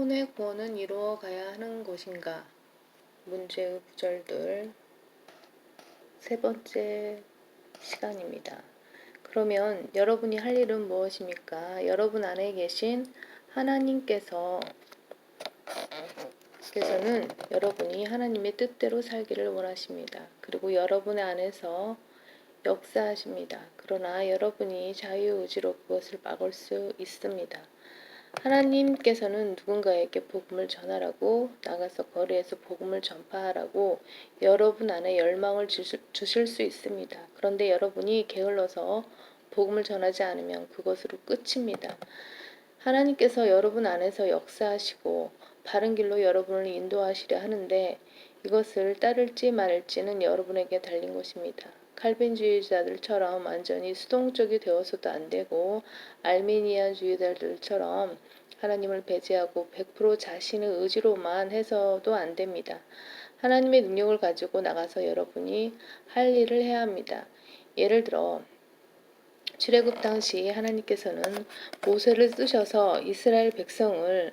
혼의 구원은 이루어가야 하는 것인가? 문제의 구절들 세 번째 시간입니다. 그러면 여러분이 할 일은 무엇입니까? 여러분 안에 계신 하나님께서는 여러분이 하나님의 뜻대로 살기를 원하십니다. 그리고 여러분 안에서 역사하십니다. 그러나 여러분이 자유의지로 그것을 막을 수 있습니다. 하나님께서는 누군가에게 복음을 전하라고, 나가서 거리에서 복음을 전파하라고 여러분 안에 열망을 주실 수 있습니다. 그런데 여러분이 게을러서 복음을 전하지 않으면 그것으로 끝입니다. 하나님께서 여러분 안에서 역사하시고 바른 길로 여러분을 인도하시려 하는데 이것을 따를지 말지는 여러분에게 달린 것입니다. 칼빈주의자들처럼 완전히 수동적이 되어서도 안 되고 알미니아주의자들처럼 하나님을 배제하고 100% 자신의 의지로만 해서도 안 됩니다. 하나님의 능력을 가지고 나가서 여러분이 할 일을 해야 합니다. 예를 들어 출애굽 당시 하나님께서는 모세를 쓰셔서 이스라엘 백성을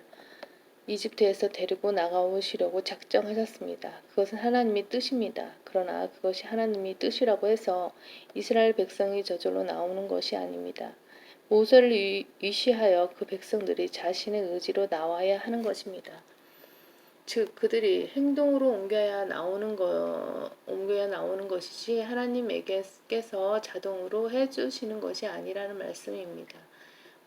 이집트에서 데리고 나가오시려고 작정하셨습니다. 그것은 하나님의 뜻입니다. 그러나 그것이 하나님의 뜻이라고 해서 이스라엘 백성이 저절로 나오는 것이 아닙니다. 모세를 위시하여 그 백성들이 자신의 의지로 나와야 하는 것입니다. 즉 그들이 행동으로 옮겨야 나오는 것이지 하나님에게서 자동으로 해주시는 것이 아니라는 말씀입니다.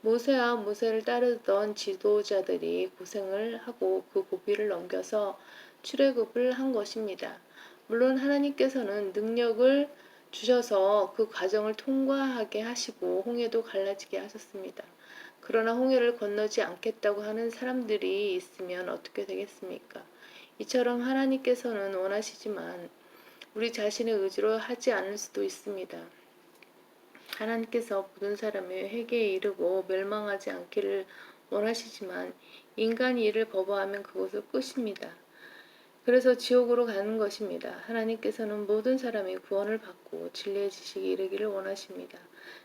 모세와 모세를 따르던 지도자들이 고생을 하고 그 고비를 넘겨서 출애굽을 한 것입니다. 물론 하나님께서는 능력을 주셔서 그 과정을 통과하게 하시고 홍해도 갈라지게 하셨습니다. 그러나 홍해를 건너지 않겠다고 하는 사람들이 있으면 어떻게 되겠습니까? 이처럼 하나님께서는 원하시지만 우리 자신의 의지로 하지 않을 수도 있습니다. 하나님께서 모든 사람의 회개에 이르고 멸망하지 않기를 원하시지만 인간이 이를 거부하면 그것은 끝입니다. 그래서 지옥으로 가는 것입니다. 하나님께서는 모든 사람이 구원을 받고 진리의 지식에 이르기를 원하십니다.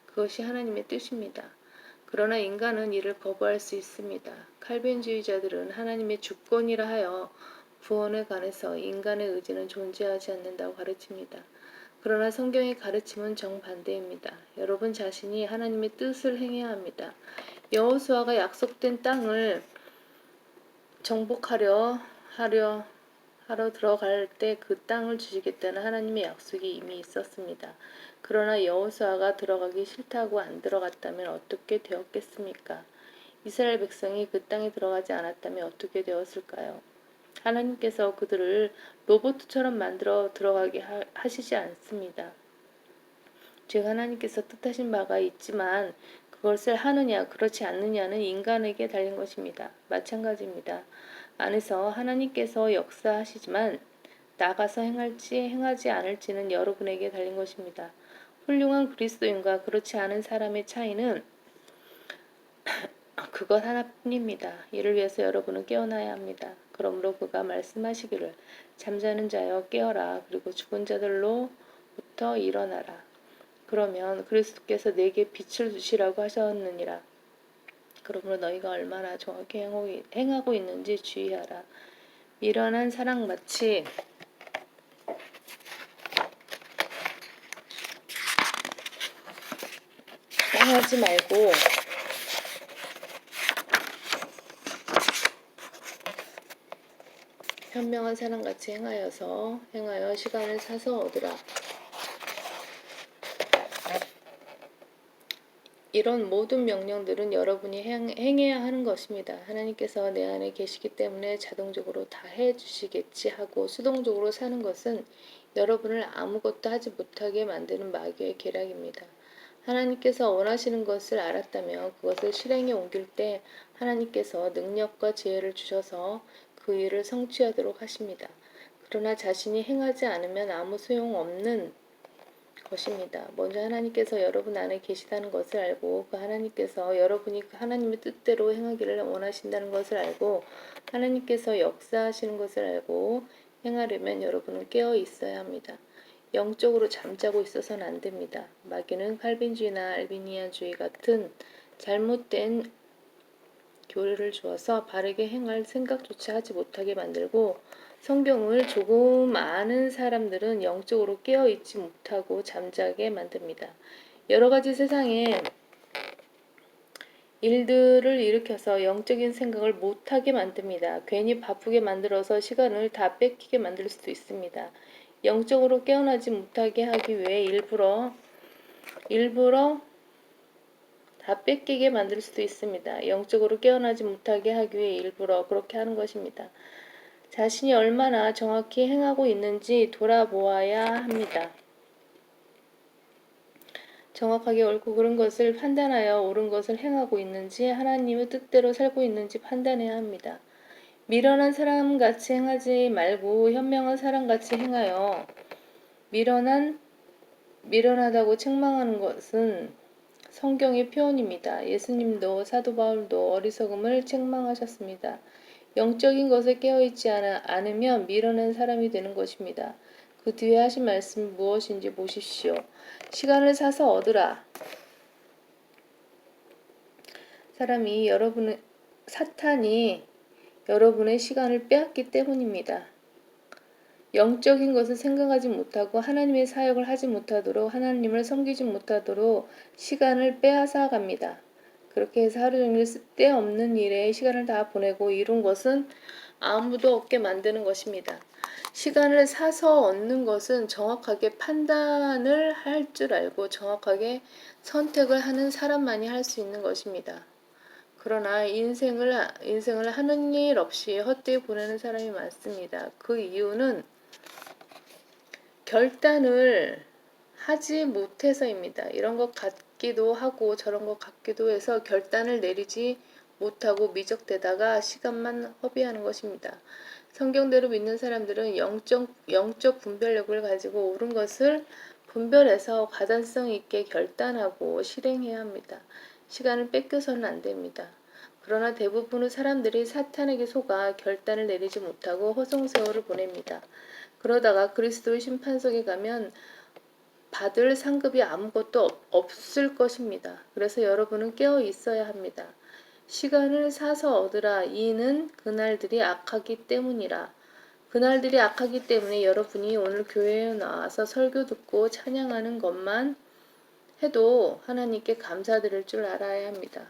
그것이 하나님의 뜻입니다. 그러나 인간은 이를 거부할 수 있습니다. 칼빈주의자들은 하나님의 주권이라 하여 구원에 관해서 인간의 의지는 존재하지 않는다고 가르칩니다. 그러나 성경의 가르침은 정반대입니다. 여러분 자신이 하나님의 뜻을 행해야 합니다. 여호수아가 약속된 땅을 정복하려 들어갈 때 그 땅을 주시겠다는 하나님의 약속이 이미 있었습니다. 그러나 여호수아가 들어가기 싫다고 안 들어갔다면 어떻게 되었겠습니까? 이스라엘 백성이 그 땅에 들어가지 않았다면 어떻게 되었을까요? 하나님께서 그들을 로봇처럼 만들어 들어가게 하시지 않습니다. 즉 하나님께서 뜻하신 바가 있지만 그것을 하느냐 그렇지 않느냐는 인간에게 달린 것입니다. 마찬가지입니다. 안에서 하나님께서 역사하시지만 나가서 행할지 행하지 않을지는 여러분에게 달린 것입니다. 훌륭한 그리스도인과 그렇지 않은 사람의 차이는 그것 하나뿐입니다. 이를 위해서 여러분은 깨어나야 합니다. 그러므로 그가 말씀하시기를 잠자는 자여 깨어라 그리고 죽은 자들로부터 일어나라. 그러면 그리스도께서 내게 빛을 주시라고 하셨느니라. 그러므로 너희가 얼마나 정확히 행하고 있는지 주의하라. 미련한 사랑같이 행하지 말고 현명한 사람같이 행하여 시간을 사서 얻으라. 이런 모든 명령들은 여러분이 행해야 하는 것입니다. 하나님께서 내 안에 계시기 때문에 자동적으로 다 해주시겠지 하고 수동적으로 사는 것은 여러분을 아무것도 하지 못하게 만드는 마귀의 계략입니다. 하나님께서 원하시는 것을 알았다면 그것을 실행에 옮길 때 하나님께서 능력과 지혜를 주셔서 그 일을 성취하도록 하십니다. 그러나 자신이 행하지 않으면 아무 소용없는 것입니다. 먼저 하나님께서 여러분 안에 계시다는 것을 알고 그 하나님께서 여러분이 그 하나님의 뜻대로 행하기를 원하신다는 것을 알고 하나님께서 역사하시는 것을 알고 행하려면 여러분은 깨어 있어야 합니다. 영적으로 잠자고 있어서는 안 됩니다. 마귀는 칼빈주의나 알비니아주의 같은 잘못된 교리를 주어서 바르게 행할 생각조차 하지 못하게 만들고 성경을 조금 아는 사람들은 영적으로 깨어있지 못하고 잠자게 만듭니다. 여러 가지 세상에 일들을 일으켜서 영적인 생각을 못하게 만듭니다. 괜히 바쁘게 만들어서 시간을 다 뺏기게 만들 수도 있습니다. 영적으로 깨어나지 못하게 하기 위해 일부러 다 뺏기게 만들 수도 있습니다. 영적으로 깨어나지 못하게 하기 위해 일부러 그렇게 하는 것입니다. 자신이 얼마나 정확히 행하고 있는지 돌아보아야 합니다. 정확하게 옳고 그른 것을 판단하여 옳은 것을 행하고 있는지 하나님의 뜻대로 살고 있는지 판단해야 합니다. 미련한 사람같이 행하지 말고 현명한 사람같이 행하여 미련하다고 책망하는 것은 성경의 표현입니다. 예수님도 사도 바울도 어리석음을 책망하셨습니다. 영적인 것에 깨어있지 않으면 미련한 사람이 되는 것입니다. 그 뒤에 하신 말씀이 무엇인지 보십시오. 시간을 사서 얻으라. 사탄이 여러분의 시간을 빼앗기 때문입니다. 영적인 것을 생각하지 못하고 하나님의 사역을 하지 못하도록 하나님을 섬기지 못하도록 시간을 빼앗아 갑니다. 그렇게 해서 하루 종일 쓸데없는 일에 시간을 다 보내고 이룬 것은 아무도 없게 만드는 것입니다. 시간을 사서 얻는 것은 정확하게 판단을 할 줄 알고 정확하게 선택을 하는 사람만이 할 수 있는 것입니다. 그러나 인생을 하는 일 없이 헛되이 보내는 사람이 많습니다. 그 이유는 결단을 하지 못해서입니다. 이런 것 같기도 하고 저런 것 같기도 해서 결단을 내리지 못하고 미적대다가 시간만 허비하는 것입니다. 성경대로 믿는 사람들은 영적 분별력을 가지고 옳은 것을 분별해서 가단성 있게 결단하고 실행해야 합니다. 시간을 뺏겨서는 안 됩니다. 그러나 대부분의 사람들이 사탄에게 속아 결단을 내리지 못하고 허송세월을 보냅니다. 그러다가 그리스도의 심판석에 가면 받을 상급이 아무것도 없을 것입니다. 그래서 여러분은 깨어 있어야 합니다. 시간을 사서 얻으라. 이는 그날들이 악하기 때문이라. 그날들이 악하기 때문에 여러분이 오늘 교회에 나와서 설교 듣고 찬양하는 것만 해도 하나님께 감사드릴 줄 알아야 합니다.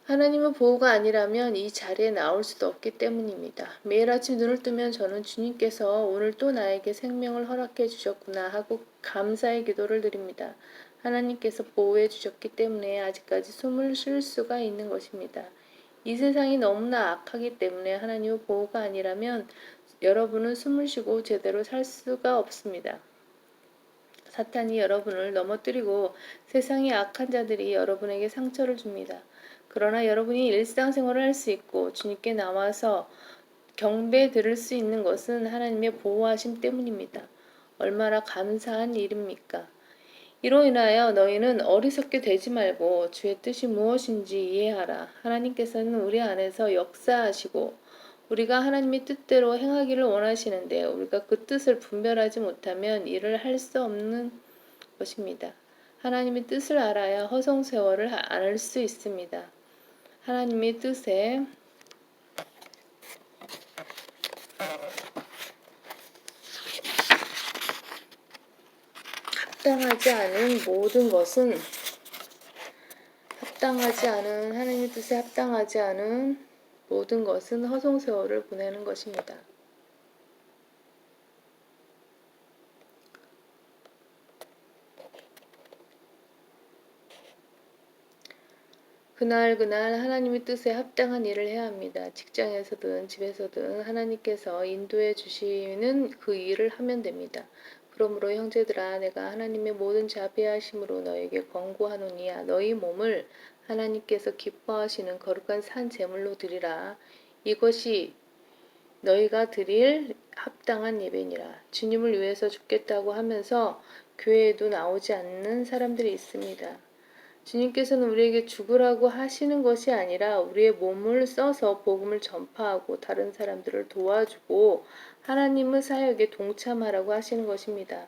하나님의 보호가 아니라면 이 자리에 나올 수도 없기 때문입니다. 매일 아침 눈을 뜨면 저는 주님께서 오늘 또 나에게 생명을 허락해 주셨구나 하고 감사의 기도를 드립니다. 하나님께서 보호해 주셨기 때문에 아직까지 숨을 쉴 수가 있는 것입니다. 이 세상이 너무나 악하기 때문에 하나님의 보호가 아니라면 여러분은 숨을 쉬고 제대로 살 수가 없습니다. 사탄이 여러분을 넘어뜨리고 세상의 악한 자들이 여러분에게 상처를 줍니다. 그러나 여러분이 일상생활을 할 수 있고 주님께 나와서 경배 드릴 수 있는 것은 하나님의 보호하심 때문입니다. 얼마나 감사한 일입니까? 이로 인하여 너희는 어리석게 되지 말고 주의 뜻이 무엇인지 이해하라. 하나님께서는 우리 안에서 역사하시고 우리가 하나님의 뜻대로 행하기를 원하시는데 우리가 그 뜻을 분별하지 못하면 일을 할 수 없는 것입니다. 하나님의 뜻을 알아야 허송세월을 알 수 있습니다. 하나님의 뜻에 합당하지 않은 모든 것은 하나님의 뜻에 합당하지 않은 모든 것은 허송세월을 보내는 것입니다. 그날 하나님의 뜻에 합당한 일을 해야 합니다. 직장에서든 집에서든 하나님께서 인도해 주시는 그 일을 하면 됩니다. 그러므로 형제들아 내가 하나님의 모든 자비하심으로 너에게 권고하노니와 너희 몸을 하나님께서 기뻐하시는 거룩한 산 제물로 드리라. 이것이 너희가 드릴 합당한 예배니라. 주님을 위해서 죽겠다고 하면서 교회에도 나오지 않는 사람들이 있습니다. 주님께서는 우리에게 죽으라고 하시는 것이 아니라 우리의 몸을 써서 복음을 전파하고 다른 사람들을 도와주고 하나님의 사역에 동참하라고 하시는 것입니다.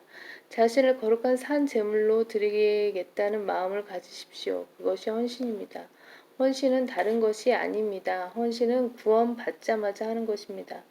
자신을 거룩한 산 제물로 드리겠다는 마음을 가지십시오. 그것이 헌신입니다. 헌신은 다른 것이 아닙니다. 헌신은 구원받자마자 하는 것입니다.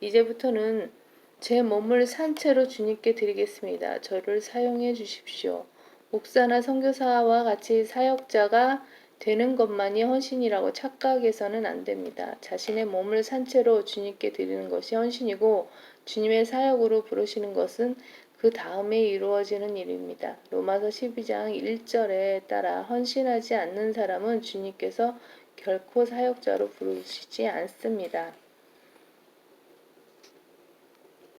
이제부터는 제 몸을 산채로 주님께 드리겠습니다. 저를 사용해 주십시오. 목사나 선교사와 같이 사역자가 되는 것만이 헌신이라고 착각해서는 안 됩니다. 자신의 몸을 산채로 주님께 드리는 것이 헌신이고 주님의 사역으로 부르시는 것은 그 다음에 이루어지는 일입니다. 로마서 12장 1절에 따라 헌신하지 않는 사람은 주님께서 결코 사역자로 부르시지 않습니다.